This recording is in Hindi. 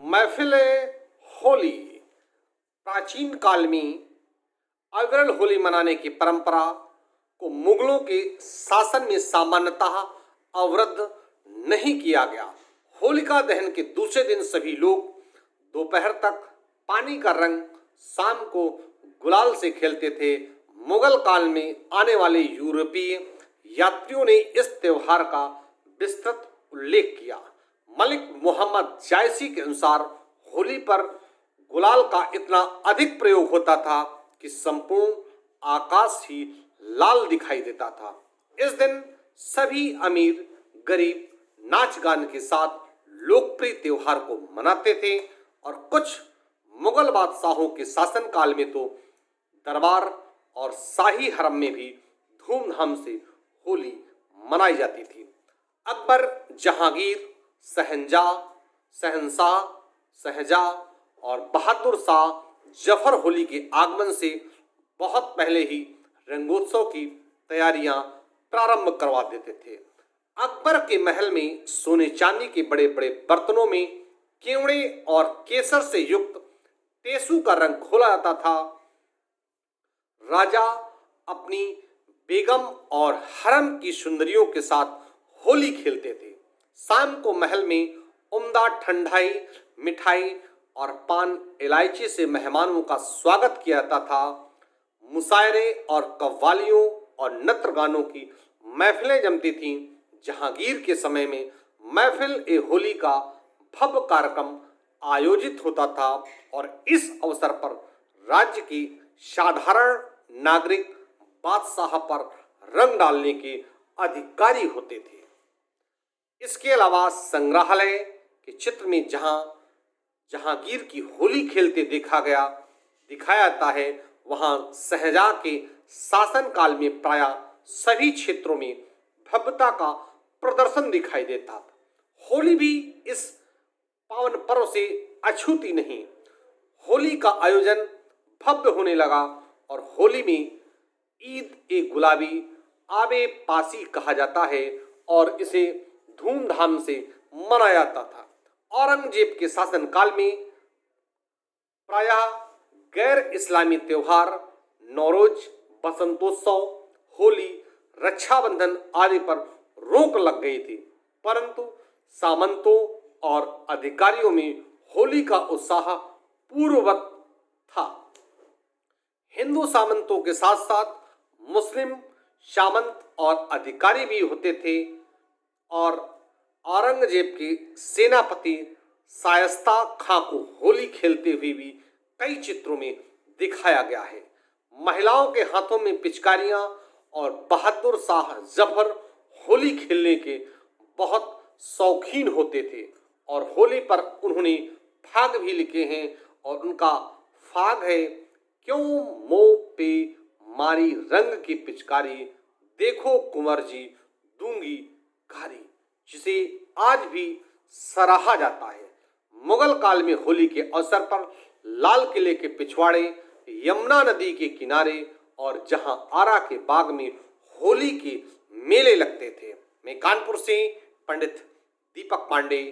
महफिल होली प्राचीन काल में अविरल होली मनाने की परंपरा को मुगलों के शासन में सामान्यतः अवरुद्ध नहीं किया गया। होलिका दहन के दूसरे दिन सभी लोग दोपहर तक पानी का रंग, शाम को गुलाल से खेलते थे। मुगल काल में आने वाले यूरोपीय यात्रियों ने इस त्योहार का विस्तृत उल्लेख किया। मलिक मोहम्मद जायसी के अनुसार होली पर गुलाल का इतना अधिक प्रयोग होता था कि संपूर्ण आकाश ही लाल दिखाई देता था। इस दिन सभी अमीर गरीब नाच गान के साथ लोकप्रिय त्योहार को मनाते थे और कुछ मुगल बादशाहों के शासनकाल में तो दरबार और शाही हरम में भी धूमधाम से होली मनाई जाती थी। अकबर, जहांगीर, शहनशाह, शहजां और बहादुर शाह जफर होली के आगमन से बहुत पहले ही रंगोत्सव की तैयारियां प्रारंभ करवा देते थे। अकबर के महल में सोने चांदी के बड़े बड़े बर्तनों में केवड़े और केसर से युक्त टेसू का रंग घोला जाता था। राजा अपनी बेगम और हरम की सुंदरियों के साथ होली खेलते थे। शाम को महल में उम्दा ठंडाई, मिठाई और पान इलायची से मेहमानों का स्वागत किया जाता था। मुशायरे और कव्वालियों और नृत्य गानों की महफिलें जमती थीं। जहांगीर के समय में महफिल ए होली का भव्य कार्यक्रम आयोजित होता था और इस अवसर पर राज्य की साधारण नागरिक बादशाह पर रंग डालने के अधिकारी होते थे। इसके अलावा संग्रहालय के चित्र में जहांगीर की होली खेलते दिखाया जाता है, वहां शहजां के शासनकाल में प्राय सभी क्षेत्रों में भव्यता का प्रदर्शन दिखाई देता था। होली भी इस पावन पर्व से अछूती नहीं। होली का आयोजन भव्य होने लगा और होली में ईद ए गुलाबी आबे पासी कहा जाता है और इसे धूमधाम से मनाया जाता था। औरंगजेब के शासनकाल में प्रायः गैर इस्लामी त्योहार नौरोज, बसंतोत्सव, होली, रक्षाबंधन आदि पर रोक लग गई थी, परंतु सामंतों और अधिकारियों में होली का उत्साह पूर्ववत था। हिंदू सामंतों के साथ साथ मुस्लिम सामंत और अधिकारी भी होते थे और औरंगजेब के सेनापति शायस्ता खां को होली खेलते हुए भी कई चित्रों में दिखाया गया है। महिलाओं के हाथों में पिचकारियां और बहादुर शाह जफर होली खेलने के बहुत शौकीन होते थे और होली पर उन्होंने फाग भी लिखे हैं और उनका फाग है, क्यों मुंह पे मारी रंग की पिचकारी, देखो कुंवर जी दूंगी घारी, जिसे आज भी सराहा जाता है। मुगल काल में होली के अवसर पर लाल किले के पिछवाड़े, यमुना नदी के किनारे और जहां आरा के बाग में होली के मेले लगते थे। मैं कानपुर से पंडित दीपक पांडे,